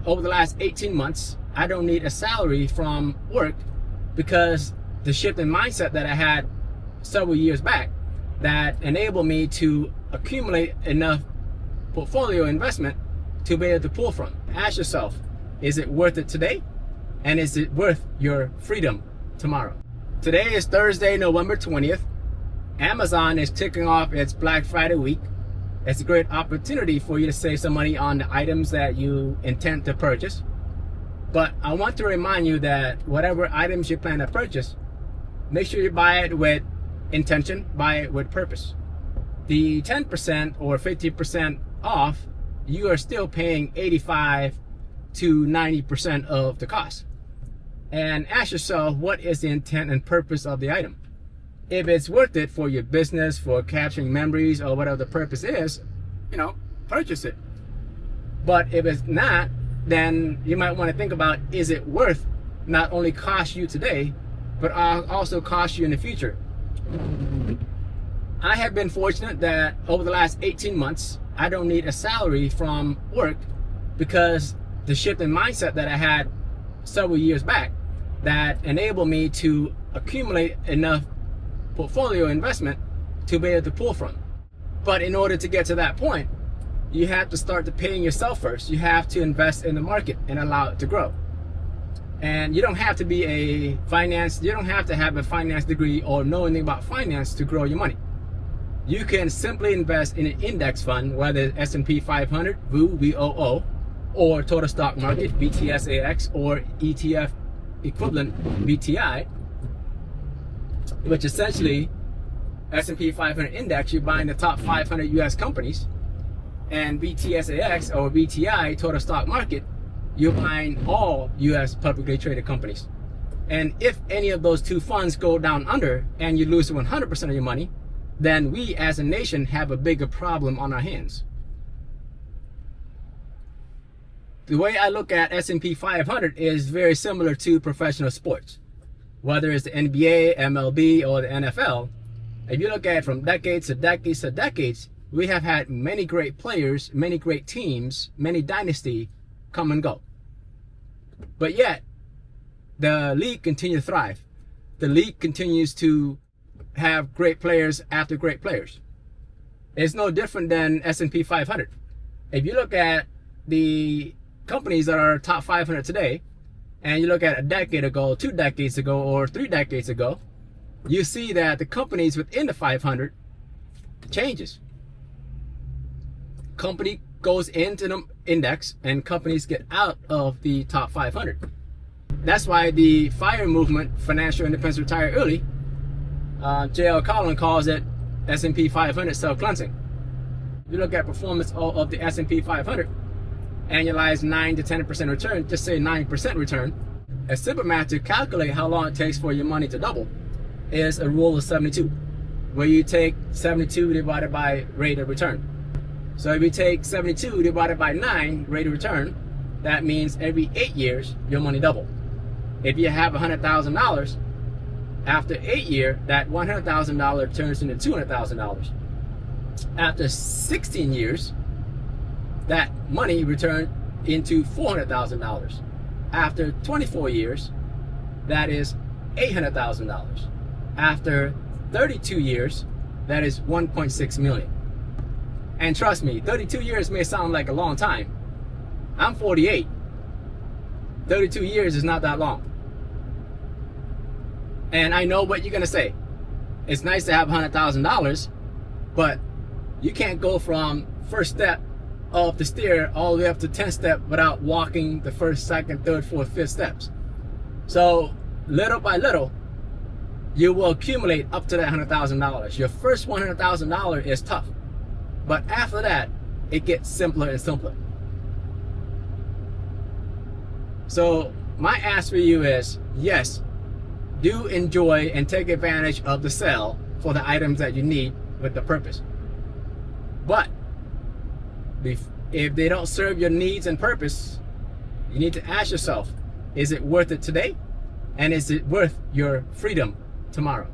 over the last 18 months, I don't need a salary from work because the shift in mindset that I had several years back that enabled me to accumulate enough portfolio investment to be able to pull from. Ask yourself, is it worth it today? And is it worth your freedom tomorrow? Today is Thursday, November 20th. Amazon is kicking off its Black Friday week. It's a great opportunity for you to save some money on the items that you intend to purchase. But I want to remind you that whatever items you plan to purchase, make sure you buy it with intention, buy it with purpose. The 10% or 50% off, you are still paying 85 to 90% of the cost. And ask yourself, what is the intent and purpose of the item? If it's worth it for your business, for capturing memories, or whatever the purpose is, purchase it. But if it's not, then you might want to think about, is it worth not only cost you today, but also cost you in the future? I have been fortunate that over the last 18 months, I don't need a salary from work because the shift in mindset that I had several years back that enabled me to accumulate enough portfolio investment to be able to pull from. But in order to get to that point, you have to start to paying yourself first. You have to invest in the market and allow it to grow. And you don't have to be you don't have to have a finance degree or know anything about finance to grow your money. You can simply invest in an index fund, whether it's S&P 500, VOO, or total stock market, BTSAX, or ETF equivalent, BTI, which essentially S&P 500 index, you're buying the top 500 US companies, and BTSAX or BTI total stock market, you're buying all US publicly traded companies. And if any of those two funds go down under and you lose 100% of your money, then we as a nation have a bigger problem on our hands. The way I look at S&P 500 is very similar to professional sports. Whether it's the NBA, MLB, or the NFL, if you look at it from decades to decades to decades, we have had many great players, many great teams, many dynasties come and go. But yet, the league continues to thrive. The league continues to have great players after great players. It's no different than S&P 500. If you look at the companies that are top 500 today, and you look at a decade ago, 2 decades ago, or 3 decades ago, you see that the companies within the 500 changes. Company goes into the index and companies get out of the top 500. That's why the FIRE movement, financial independence, retire early, J.L. Collins calls it S&P 500 self-cleansing. If you look at performance of the S&P 500, annualized 9 to 10% return, just say 9% return. A simple math to calculate how long it takes for your money to double is a rule of 72, where you take 72 divided by rate of return. So if you take 72 divided by 9 rate of return, that means every 8 years your money double. If you have $100,000, after 8 years, that $100,000 turns into $200,000. After 16 years, that money returned into $400,000. After 24 years, that is $800,000. After 32 years, that is $1.6 million. And trust me, 32 years may sound like a long time. I'm 48. 32 years is not that long. And I know what you're gonna say. It's nice to have $100,000, but you can't go from first step of the stair all the way up to 10 step without walking the first, second, third, fourth, fifth steps. So little by little, you will accumulate up to that $100,000. Your first $100,000 is tough, but after that, it gets simpler and simpler. So my ask for you is, yes, do enjoy and take advantage of the sale for the items that you need with the purpose. But if they don't serve your needs and purpose, you need to ask yourself, is it worth it today? And is it worth your freedom tomorrow?